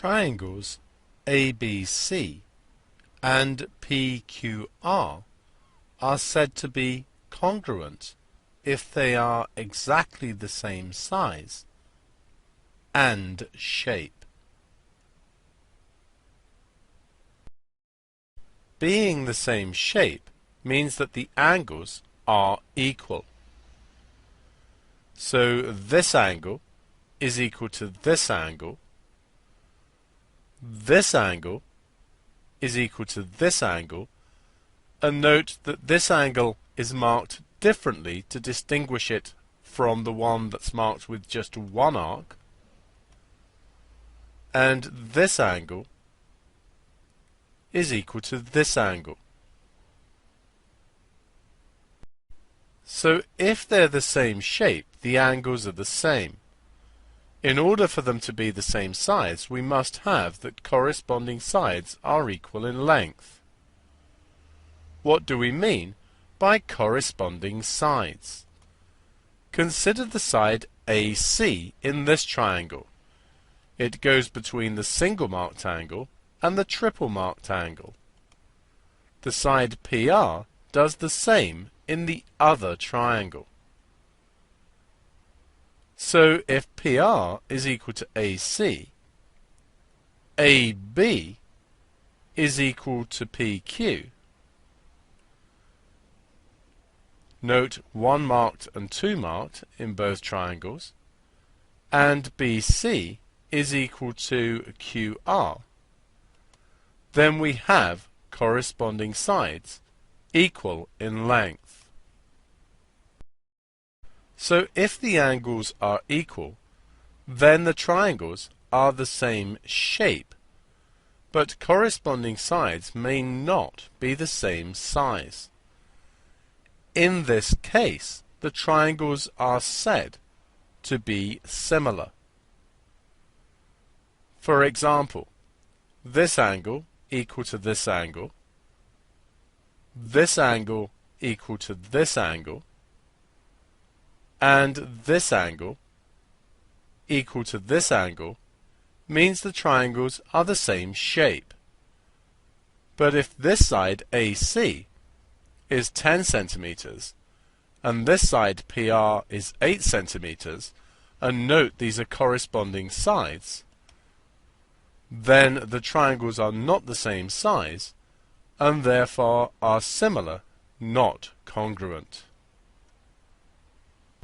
Triangles ABC and PQR are said to be congruent if they are exactly the same size and shape. Being the same shape means that the angles are equal. So this angle is equal to this angle is equal to this angle, and note that this angle is marked differently to distinguish it from the one that's marked with just one arc, and this angle is equal to this angle. So if they're the same shape, the angles are the same. In order for them to be the same size, we must have that corresponding sides are equal in length. What do we mean by corresponding sides? Consider the side AC in this triangle. It goes between the single marked angle and the triple marked angle. The side PR does the same in the other triangle. So if PR is equal to AC, AB is equal to PQ. Note 1 marked and 2 marked in both triangles, and BC is equal to QR. Then we have corresponding sides equal in length. So if the angles are equal, then the triangles are the same shape, but corresponding sides may not be the same size. In this case, the triangles are said to be similar. For example, this angle equal to this angle equal to this angle, and this angle equal to this angle means the triangles are the same shape. But if this side AC is 10 centimeters and this side PR is 8 centimeters, and note these are corresponding sides, then the triangles are not the same size and therefore are similar, not congruent.